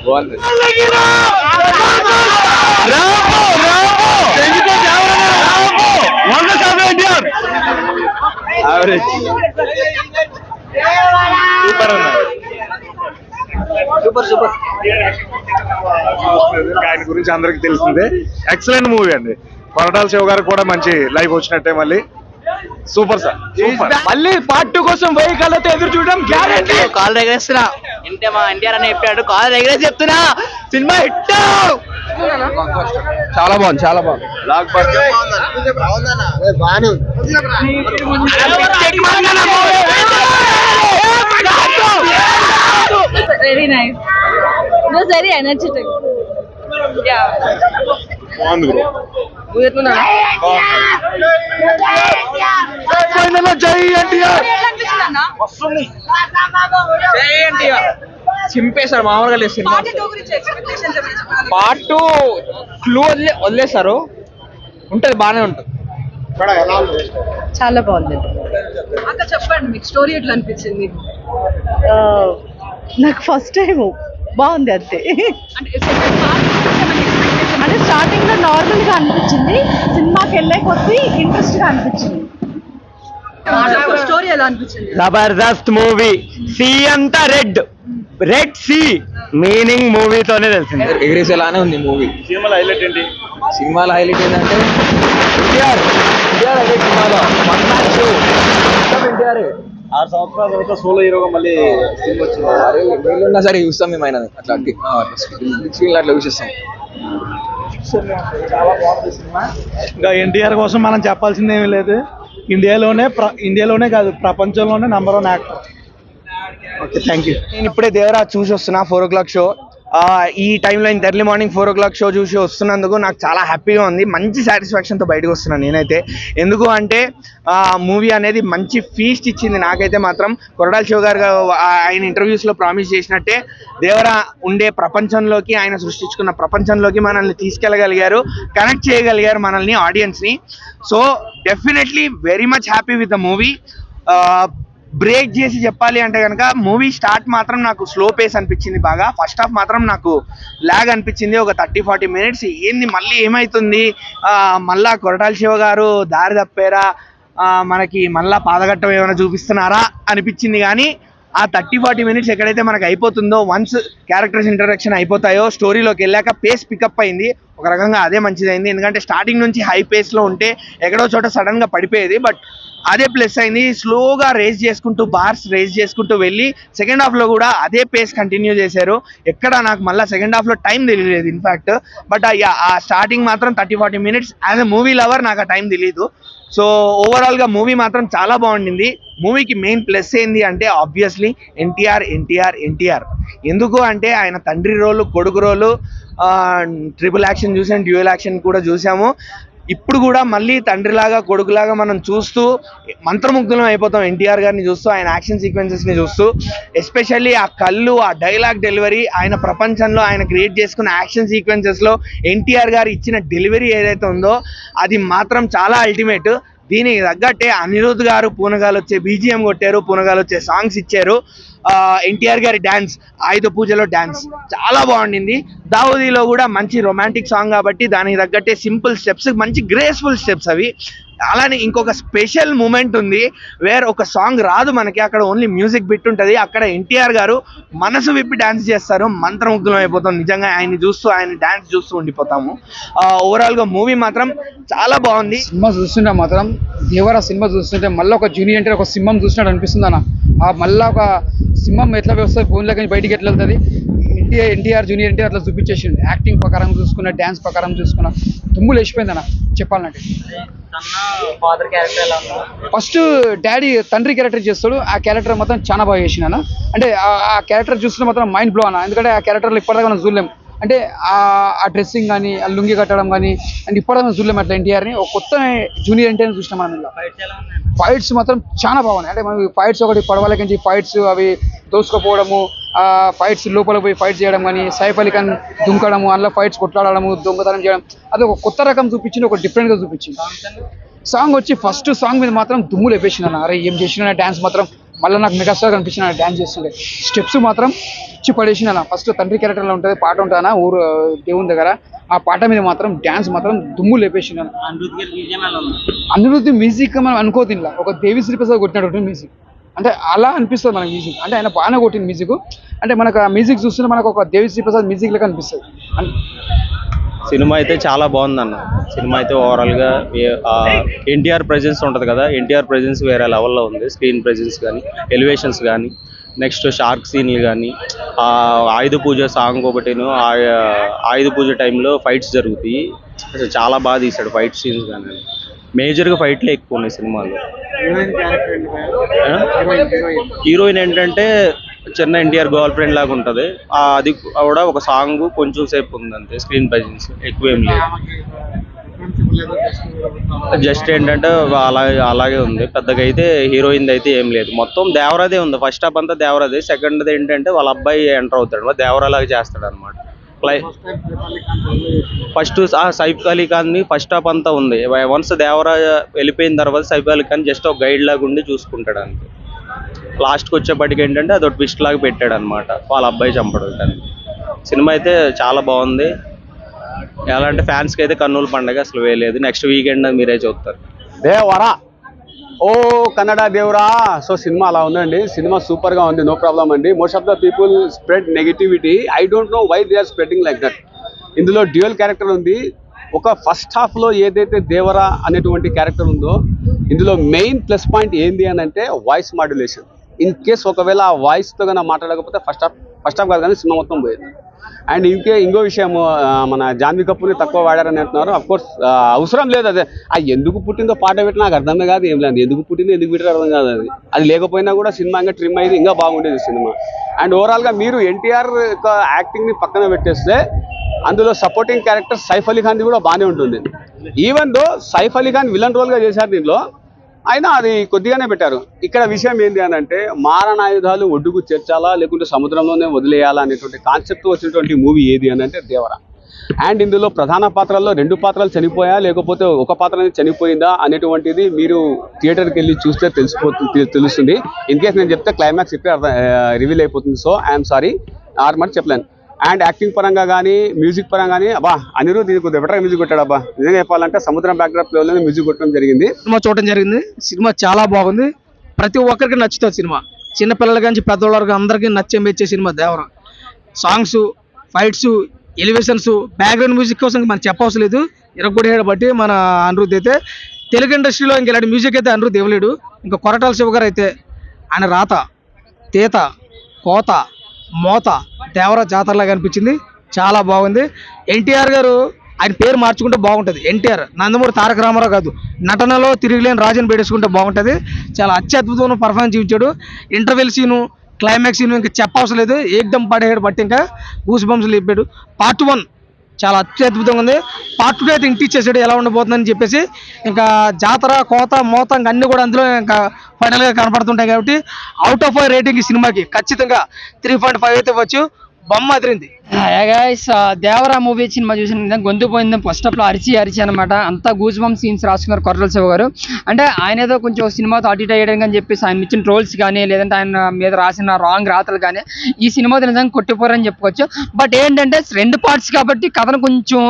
బాగుంది. సూపర్ అన్న, super super. ఆయన గురించి అందరికి తెలిసిందే. ఎక్సలెంట్ మూవీ అండి. కొరటాల శివ గారికి కూడా మంచి లైఫ్ వచ్చినట్టే. మళ్ళీ సూపర్ సార్, సూపర్. మళ్ళీ పార్ట్ 2 కోసం 1000 కళ్ళతో ఎదురు చూడడం గ్యారెంటీ. కాల్ ఎగరేస్తున్నా ఇంటే మా ఎన్టీఆర్ అని చెప్పాడు, కాల్ ఎగరేసి చెప్తున్నా సినిమా హిట్. చాలా బాగుంది, చాలా బాగుంది. Block buster. Very nice. It was very energetic. Yeah. బాగుంది బ్రో. చింపేశారు మామూలుగా లేదు సినిమా. పార్ట్ 2 క్లూ వదిలేస్తారు, ఉంటది, బాగానే ఉంటుంది. చాలా బాగుంది. అక్క చెప్పండి, మీకు స్టోరీ ఎట్లా అనిపించింది? నాకు ఫస్ట్ టైం బాగుంది అంతే. అంటే స్టార్టింగ్ లో నార్మల్ గా అనిపించింది, సినిమాకి వెళ్ళే కొద్దీ ఇంట్రెస్ట్ గా అనిపించింది. స్టోరీ ఎలా అనిపించింది? జబర్దస్త్ మూవీ. సి అంతా రెడ్, రెడ్ సి మీనింగ్ మూవీతోనే తెలిసింది. ఎగిరేసేలానే ఉంది మూవీ. సినిమాలో హైలైట్ ఏంటి? సినిమాలో హైలైట్ ఏంటంటే ఎన్టీఆర్ సినిమాలో 6 సంవత్సరాల తర్వాత సోలో హీరోగా మళ్ళీ సినిమా వచ్చింది. ఉన్నా సరే చూస్తాం మేము ఆయన అట్లా స్క్రీన్ అట్లా చూసేస్తాం. ఇంకా ఎన్టీఆర్ కోసం మనం చెప్పాల్సింది ఏమీ లేదు. ఇండియాలోనే కాదు, ప్రపంచంలోనే #1 యాక్టర్. Okay, thank you. నేను ఇప్పుడే దేవరాజ్ చూసి వస్తున్నా 4 o'clock షో. ఈ టైంలో ఇంత ఎర్లీ మార్నింగ్ 4 o'clock షో చూసి వస్తున్నందుకు నాకు చాలా హ్యాపీగా ఉంది. మంచి సాటిస్ఫాక్షన్తో బయటకు వస్తున్నాను నేనైతే. ఎందుకు అంటే మూవీ అనేది మంచి ఫీస్ట్ ఇచ్చింది నాకైతే మాత్రం. కొరటాల శివ గారు ఆయన ఇంటర్వ్యూస్లో ప్రామిస్ చేసినట్టే దేవరా ఉండే ప్రపంచంలోకి, ఆయన సృష్టించుకున్న ప్రపంచంలోకి మనల్ని తీసుకెళ్ళగలిగారు, కనెక్ట్ చేయగలిగారు మనల్ని, ఆడియన్స్ని. So definitely very much happy with the movie. Break చేసి చెప్పాలి అంటే కనుక మూవీ స్టార్ట్ మాత్రం నాకు స్లో పేస్ అనిపించింది బాగా. ఫస్ట్ హాఫ్ మాత్రం నాకు లాగ్ అనిపించింది. ఒక 30-40 minutes ఏంది మళ్ళీ ఏమవుతుంది, మళ్ళా కొరటాల శివ గారు దారి తప్పారా, మనకి మళ్ళా పాదఘట్టం ఏమైనా చూపిస్తున్నారా అనిపించింది. కానీ ఆ 30-40 minutes ఎక్కడైతే మనకు అయిపోతుందో, వన్స్ క్యారెక్టర్స్ ఇంట్రడక్షన్ అయిపోతాయో, స్టోరీలోకి వెళ్ళాక పేస్ పికప్ అయింది. ఒక రకంగా అదే మంచిదైంది. ఎందుకంటే స్టార్టింగ్ నుంచి హై పేస్లో ఉంటే ఎక్కడో చోట సడన్గా పడిపోయేది. బట్ అదే ప్లస్ అయింది. స్లోగా బార్స్ రేజ్ చేసుకుంటూ వెళ్ళి సెకండ్ హాఫ్లో కూడా అదే పేస్ కంటిన్యూ చేశారు. ఎక్కడ నాకు మళ్ళీ సెకండ్ హాఫ్లో టైం తెలియలేదు ఇన్ఫ్యాక్ట్. బట్ ఆ స్టార్టింగ్ మాత్రం 30-40 minutes as a movie lover నాకు ఆ టైం తెలియదు. సో ఓవరాల్గా మూవీ మాత్రం చాలా బాగుండింది. మూవీకి మెయిన్ ప్లస్ ఏంది అంటే ఆబ్వియస్లీ ఎన్టీఆర్. ఎందుకు అంటే ఆయన తండ్రి రోలు, కొడుకు రోలు, ట్రిపుల్ యాక్షన్ చూసాం, డ్యూయల్ యాక్షన్ కూడా చూసాము. ఇప్పుడు కూడా మళ్ళీ తండ్రిలాగా కొడుకులాగా మనం చూస్తూ మంత్రముగ్ధులం అయిపోతాం ఎన్టీఆర్ గారిని చూస్తూ, ఆయన యాక్షన్ సీక్వెన్సెస్ని చూస్తూ. ఎస్పెషల్లీ ఆ కళ్ళు, ఆ డైలాగ్ డెలివరీ, ఆయన ప్రపంచంలో ఆయన క్రియేట్ చేసుకున్న యాక్షన్ సీక్వెన్సెస్లో ఎన్టీఆర్ గారు ఇచ్చిన డెలివరీ ఏదైతే ఉందో అది మాత్రం చాలా అల్టిమేట్. దీనికి తగ్గట్టే అనిరుద్ధ్ గారు పూనగాలు వచ్చే బీజిఎం కొట్టారు, పూనగాలు వచ్చే సాంగ్స్ ఇచ్చారు. ఎన్టీఆర్ గారి డ్యాన్స్, ఆయుధ పూజలో డ్యాన్స్ చాలా బాగుండింది. దావూదీలో కూడా మంచి రొమాంటిక్ సాంగ్ కాబట్టి దానికి తగ్గట్టే సింపుల్ స్టెప్స్, మంచి గ్రేస్ఫుల్ స్టెప్స్ అవి. అలానే ఇంకొక స్పెషల్ మూమెంట్ ఉంది వేర్ ఒక సాంగ్ రాదు మనకి, అక్కడ ఓన్లీ మ్యూజిక్ బిట్ ఉంటుంది. అక్కడ ఎన్టీఆర్ గారు మనసు విప్పి డాన్స్ చేస్తారు, మంత్రముగ్ధులం అయిపోతాం నిజంగా ఆయన్ని చూస్తూ, ఆయన డాన్స్ చూస్తూ ఉండిపోతాము. ఓవరాల్గా మూవీ మాత్రం చాలా బాగుంది. సినిమా చూస్తుంటే మాత్రం దేవరా సినిమా చూస్తుంటే మళ్ళీ ఒక జూనియర్ అంటే ఒక సింహం చూసినట్టు అనిపిస్తుంది అన్న. మళ్ళీ ఒక సింహం ఎట్లా వస్తుంది ఫోన్లో కానీ బయటికి ఎట్లా వెళ్తుంది, ఎన్టీఆర్ జూనియర్ ఎన్టీఆర్ అట్లా చూపించేసిండు. యాక్టింగ్ ప్రకారం చూసుకున్న, డ్యాన్స్ ప్రకారం చూసుకున్న తుమ్ములు వేసిపోయింది అన్న చెప్పాలంటే. ఫస్ట్ డాడీ తండ్రి క్యారెక్టర్ చేస్తాడు, ఆ క్యారెక్టర్ మాత్రం చాలా బాగా చేసిన అన్న. అంటే ఆ క్యారెక్టర్ చూస్తే మాత్రం మైండ్ బ్లో అన్న. ఎందుకంటే ఆ క్యారెక్టర్లో ఇప్పటిదాకా మనం చూడలేం. అంటే ఆ డ్రెస్సింగ్ కానీ, ఆ లుంగి కట్టడం కానీ, అండ్ ఇప్పటిదాకా మనం చూడలేం అట్లా ఎన్టీఆర్ని. ఒక కొత్త జూనియర్ ఎన్టీఆర్ని చూసినాం మనం. ఇలా ఫైట్స్ మాత్రం చాలా బాగున్నాయి. అంటే మనకి ఫైట్స్ ఒకటి పడవలకించి ఫైట్స్ అవి దోసుకుపోవడము, ఆ ఫైట్స్ లోపల పోయి ఫైట్ చేయడం కానీ, సైఫ్ అలీ ఖాన్ దుంకడము, అందులో ఫైట్స్ కొట్లాడడము, దొంగతనం చేయడం, అది ఒక కొత్త రకం చూపించింది, ఒక డిఫరెంట్గా చూపించింది. సాంగ్ వచ్చి ఫస్ట్ సాంగ్ మీద మాత్రం దుమ్ములు వేపించిన. అరే ఏం చేసిన డ్యాన్స్ మాత్రం మళ్ళీ నాకు మెగాస్టార్ కనిపించిన డ్యాన్స్ చేస్తుండే స్టెప్స్ మాత్రం ఇచ్చి పడేసిన. ఫస్ట్ తండ్రి క్యారెక్టర్లో ఉంటుంది పాట ఉంటానా ఊరు దేవుని దగ్గర, ఆ పాట మీద మాత్రం డ్యాన్స్ మాత్రం దుమ్ము లేపేసిన. అనిరుద్ధ్ మ్యూజిక్ మనం అనుకోదు, ఇలా ఒక దేవిశ్రీ ప్రసాద్ కొట్టినట్టు మ్యూజిక్ అంటే అలా అనిపిస్తుంది మనకి మ్యూజిక్. అంటే ఆయన బాగానే కొట్టిన మ్యూజిక్, అంటే మనకు ఆ మ్యూజిక్ చూస్తుంటే మనకు ఒక దేవిశ్రీ ప్రసాద్ మ్యూజిక్ లెక్క అనిపిస్తుంది. సినిమా అయితే చాలా బాగుందన్న. సినిమా అయితే ఓవరాల్గా ఎన్టీఆర్ ప్రెజెన్స్ ఉంటుంది కదా, ఎన్టీఆర్ ప్రెజెన్స్ వేరే లెవెల్లో ఉంది. స్క్రీన్ ప్రెజెన్స్ కానీ, ఎలివేషన్స్ కానీ, నెక్స్ట్ షార్క్ సీన్లు కానీ, ఆయుధ పూజ సాంగ్ ఒకటిను, ఆయుధ పూజ టైంలో ఫైట్స్ జరుగుతాయి. అసలు చాలా బాగా తీశాడు ఫైట్ సీన్స్ కానీ. మేజర్గా ఫైట్లే ఎక్కువ ఉన్నాయి సినిమాలో. హీరోయిన్ ఏంటంటే చిన్న ఎన్టీఆర్ గర్ల్ ఫ్రెండ్ లాగా ఉంటుంది. అది కూడా ఒక సాంగ్ కొంచెం సేపు ఉంది అంతే. స్క్రీన్ ప్రెజెన్స్ ఎక్కువ ఏం లేదు. జస్ట్ ఏంటంటే అలాగే ఉంది. పెద్దగా అయితే హీరోయిన్ అయితే ఏం లేదు. మొత్తం దేవరాదే ఉంది. ఫస్ట్ హాఫ్ అంతా దేవరాదే. సెకండ్ ఏంటంటే వాళ్ళ అబ్బాయి ఎంటర్ అవుతాడు, దేవరాలాగా చేస్తాడు అనమాట. ఫస్ట్ సైఫ్ అలీ ఖాన్ ని ఫస్ట్ హాఫ్ అంతా ఉంది. వన్స్ దేవరా వెళ్ళిపోయిన తర్వాత సైఫ్ అలీ ఖాన్ జస్ట్ ఒక గైడ్ లాగా ఉండి చూసుకుంటాడు అంతే. లాస్ట్కి వచ్చేప్పటికి ఏంటంటే అదొక ట్విస్ట్ లాగా పెట్టాడు అనమాట, వాళ్ళ అబ్బాయి చంపడం. సినిమా అయితే చాలా బాగుంది. ఎలా అంటే ఫ్యాన్స్కి అయితే కన్నుల పండగ అసలు వేయలేదు. నెక్స్ట్ వీకెండ్ మీరే చూస్తారు. దేవరా ఓ కన్నడ దేవరా. సో సినిమా అలా ఉందండి. సినిమా సూపర్గా ఉంది, నో ప్రాబ్లం అండి. Most of the people spread negativity. I don't know why they are spreading like that. ఇందులో డ్యూయల్ క్యారెక్టర్ ఉంది. ఒక ఫస్ట్ హాఫ్లో ఏదైతే దేవరా అనేటువంటి క్యారెక్టర్ ఉందో, ఇందులో మెయిన్ ప్లస్ పాయింట్ ఏంది అని అంటే వాయిస్ మాడ్యులేషన్. ఇన్ కేస్ ఒకవేళ ఆ వాయిస్తో కన్నా మాట్లాడకపోతే ఫస్ట్ హాఫ్ కాదు కానీ సినిమా మొత్తం పోయేది. అండ్ ఇంకో విషయం, మన జాన్వీ కపూర్ని తక్కువ వాడారని అంటున్నారు. అఫ్కోర్స్ అవసరం లేదు. అదే ఎందుకు పుట్టిందో పాట పెట్టి నాకు అర్థమే కాదు, ఏం లేదు. ఎందుకు పుట్టిందో ఎందుకు పెట్టారో అర్థం కాదు. అది లేకపోయినా కూడా సినిమా ఇంకా ట్రిమ్ అయ్యేది, ఇంకా బాగుండేది సినిమా. అండ్ ఓవరాల్గా మీరు ఎన్టీఆర్ యొక్క యాక్టింగ్ని పక్కన పెట్టేస్తే అందులో సపోర్టింగ్ క్యారెక్టర్ సైఫ్ అలీ ఖాన్ది కూడా బాగానే ఉంటుంది. Even though Saif Ali Khan villain రోల్గా చేశారు దీనిలో, అయినా అది కొద్దిగానే పెట్టారు. ఇక్కడ విషయం ఏంటి అని అంటే మారణాయుధాలు ఒడ్డుకు చేర్చాలా లేకుంటే సముద్రంలోనే వదిలేయాలా అనేటువంటి కాన్సెప్ట్ వచ్చినటువంటి మూవీ ఏది అని అంటే దేవరా. అండ్ ఇందులో ప్రధాన పాత్రల్లో 2 పాత్రలు చనిపోయా లేకపోతే ఒక పాత్ర చనిపోయిందా అనేటువంటిది మీరు థియేటర్కి వెళ్ళి చూస్తే తెలుస్తుంది. ఇన్ కేస్ నేను చెప్తే క్లైమాక్స్ ఇప్పుడే రివీల్ అయిపోతుంది. సో ఐఎమ్ సారీ, మరి చెప్పలేను. అండ్ యాక్టింగ్ పరంగా కానీ, మ్యూజిక్ పరంగా కానీ అబ్బా అనిరుద్ధ్ దీనికి బెటర్ మ్యూజిక్ కొట్టాడు. అబ్బా నిజంగా చెప్పాలంటే సముద్రం బ్యాక్డ్రాప్ లెవెల్లోనే మ్యూజిక్ కొట్టడం జరిగింది. సినిమా చూడటం జరిగింది. సినిమా చాలా బాగుంది, ప్రతి ఒక్కరికి నచ్చుతుంది సినిమా. చిన్నపిల్లల నుంచి పెద్దవాళ్ళ వరకు అందరికీ మెచ్చే cinema Devara. Songs, fights, elevations, background music కోసం మనం చెప్పవసరం లేదు. ఇరగొడేడు బట్టి మన అనిరుద్ధ్ అయితే తెలుగు ఇండస్ట్రీలో ఇంక ఇలాంటి మ్యూజిక్ అయితే అనిరుద్ధ్ ఇవ్వలేడు. ఇంకా కొరటాల శివ గారు అయితే ఆయన రాత, తేత, కోత, మోత దేవరా జాతరలాగా అనిపించింది. చాలా బాగుంది. ఎన్టీఆర్ గారు ఆయన పేరు మార్చుకుంటే బాగుంటుంది. ఎన్టీఆర్ నందమూరి తారక రామారావు కాదు, నటనలో తిరిగిలేని రాజుని పెట్టేసుకుంటే బాగుంటుంది. చాలా అత్యద్భుతమైన పర్ఫార్మెన్స్ చూపించాడు. ఇంటర్వెల్ సీను, క్లైమాక్స్ సీను ఇంకా చెప్పవసరం లేదు. ఏకదం పడేడు బట్టి ఇంకా గూస్ బంప్స్ లేపాడు. పార్ట్ 1 చాలా అత్యద్భుతంగా ఉంది. పార్ట్ 2 అయితే ఇంటిచ్చేసాడు ఎలా ఉండబోతుందని చెప్పేసి. ఇంకా జాతర, కోత, మోత ఇంకా అన్ని కూడా అందులో ఇంకా ఫైనల్గా కనపడుతుంటాయి. కాబట్టి అవుట్ ఆఫ్ 5 రేటింగ్ ఈ సినిమాకి ఖచ్చితంగా 3.5 అయితే ఇవ్వచ్చు. బొమ్మ అదిరింది. దేవరా మూవీ సినిమా చూసిన గొంతు పోయింది. ఫస్ట్ ఆఫ్ లో అరిచి అనమాట. అంతా గూజ్ బంప్ సీన్స్ రాసుకున్నారు కొరటాల శివ గారు. అంటే ఆయన ఏదో కొంచెం సినిమాతో అటు ఇటు అయ్యడం అని చెప్పేసి ఆయన ఇచ్చిన ట్రోల్స్ కానీ, లేదంటే ఆయన మీద రాసిన రాంగ్ రాతలు కానీ ఈ సినిమాతో నిజంగా కొట్టిపోరని చెప్పుకోవచ్చు. బట్ ఏంటంటే 2 పార్ట్స్ కాబట్టి కథను కొంచెం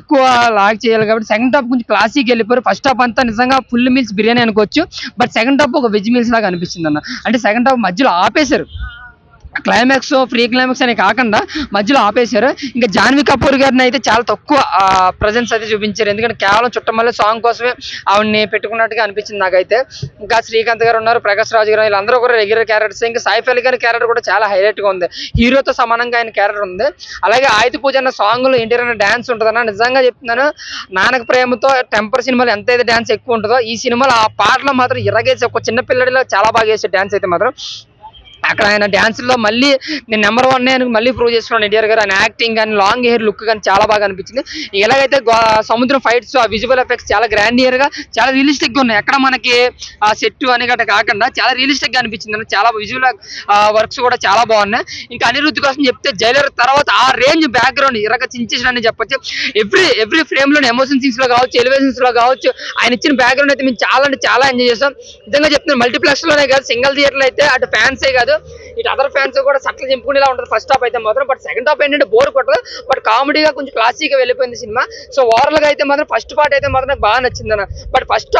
ఎక్కువ లాగ్ చేయాలి కాబట్టి సెకండ్ హాఫ్ కొంచెం క్లాసిక్ వెళ్ళిపోయారు. ఫస్ట్ హాఫ్ అంతా నిజంగా ఫుల్ మీల్స్ బిర్యానీ అనుకోవచ్చు. బట్ సెకండ్ హాఫ్ ఒక వెజ్ మీల్స్ లాగా అనిపించింది అన్న. అంటే సెకండ్ హాఫ్ మధ్యలో ఆపేశారు. క్లైమాక్స్, ఫ్రీ క్లైమాక్స్ అని కాకుండా మధ్యలో ఆపేశారు. ఇంకా జాన్వీ కపూర్ గారిని అయితే చాలా తక్కువ ప్రజెన్స్ అయితే చూపించారు. ఎందుకంటే కేవలం చుట్టమల్లె సాంగ్ కోసమే ఆవిడని పెట్టుకున్నట్టుగా అనిపించింది నాకైతే. ఇంకా శ్రీకాంత్ గారు ఉన్నారు, ప్రకాష్ రాజు గారు, వీళ్ళందరూ కూడా రెగ్యులర్ క్యారెక్టర్స్. ఇంకా సైఫ్ అలీ గారి క్యారెక్టర్ కూడా చాలా హైలైట్గా ఉంది. హీరోతో సమానంగా ఆయన క్యారెక్టర్ ఉంది. అలాగే ఆయుధ పూజ అన్న సాంగ్లో ఎన్టీఆర్ డ్యాన్స్ ఉంటుందన్న. నిజంగా చెప్తున్నాను, నాన్నక ప్రేమతో టెంపర్ సినిమాలో ఎంతైతే డ్యాన్స్ ఎక్కువ ఉంటుందో ఈ సినిమాలో ఆ పాటలో మాత్రం ఇరగేసి ఒక చిన్న పిల్లడిలో చాలా బాగా చేసే డ్యాన్స్ అయితే మాత్రం అక్కడ ఆయన డాన్స్లో మళ్ళీ నేను నెంబర్ 1 అని మళ్ళీ ప్రూవ్ చేసుకున్నాను ఎన్టీఆర్ గారు. ఆయన యాక్టింగ్ కానీ లాంగ్ హెయిర్ లుక్ కానీ చాలా బాగా అనిపించింది. ఎలాగైతే సముద్రం ఫైట్స్ ఆ విజువల్ ఎఫెక్ట్స్ చాలా గ్రాండియర్ గా చాలా రియలిస్టిక్ గా ఉన్నాయి. ఎక్కడ మనకి ఆ సెట్ అని గట్ట కాకుండా చాలా రియలిస్టిక్ గా అనిపించింది. చాలా విజువల్ వర్క్స్ కూడా చాలా బాగున్నాయి. ఇంకా అనిరుద్ధ్ కోసం చెప్తే జైలర్ తర్వాత ఆ రేంజ్ బ్యాక్గ్రౌండ్ ఇరగ చించేసిన అని చెప్పొచ్చు. ఎవ్రీ ఫ్రేమ్ లో ఎమోషన్ సీన్స్ లో కావచ్చు, ఎలివేషన్స్ లో కావచ్చు, ఆయన ఇచ్చిన బ్యాక్గ్రౌండ్ అయితే మేము చాలా అంటే చాలా ఎంజాయ్ చేస్తాం. నిజంగా చెప్తున్నాను, మల్టీప్లెక్స్ లోనే కాదు సింగిల్ థియేటర్ లో అయితే అటు ఫ్యాన్సే కాదు ఇటు అదర్ ఫ్యాన్స్ కూడా సట్లు చింపుకునేలా ఉంటుంది ఫస్ట్ హాఫ్ అయితే మాత్రం. బట్ సెకండ్ హాఫ్ ఏంటంటే బోర్ కొట్టదు, బట్ కామెడీగా కొంచెం క్లాసీగా వెళ్ళిపోయింది సినిమా. సో ఓవరాల్ గా అయితే మాత్రం ఫస్ట్ పార్ట్ అయితే మాత్రం నాకు బాగా నచ్చింది అన్న. బట్ ఫస్ట్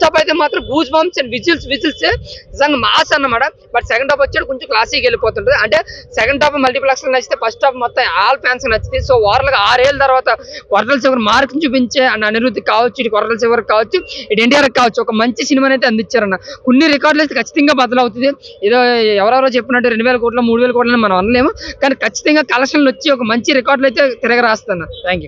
హాఫ్ అయితే మాత్రం గూస్ బంప్స్ అండ్ విజిల్స్ నిజంగా మాస్ అన్నమాట. బట్ సెకండ్ హాఫ్ వచ్చాడు కొంచెం క్లాసీగా వెళ్ళిపోతుంటుంది. అంటే సెకండ్ హాఫ్ మల్టీప్లెక్స్ లో నచ్చితే ఫస్ట్ హాఫ్ మొత్తం ఆల్ ఫ్యాన్స్ నచ్చింది. సో ఓవరాల్ గా 6 ఏళ్ళ తర్వాత కొరటాల శివ మార్క్ చూపించే అండ్ అనిరుద్ధ్ కావచ్చు, ఇటు కొరటాల శివ కావచ్చు, ఇటు ఎన్టీఆర్ కావచ్చు ఒక మంచి సినిమాని అయితే అందించారన్న. కొన్ని రికార్డులు అయితే ఖచ్చితంగా బదులవుతుంది. ఏదో ఎవరెవరో చెప్పినట్టు 2000 కోట్లు 3000 కోట్లు మనం అనలేము, కానీ ఖచ్చితంగా కలెక్షన్లు వచ్చి ఒక మంచి రికార్డులు అయితే తిరగరాస్తాను. Thank you.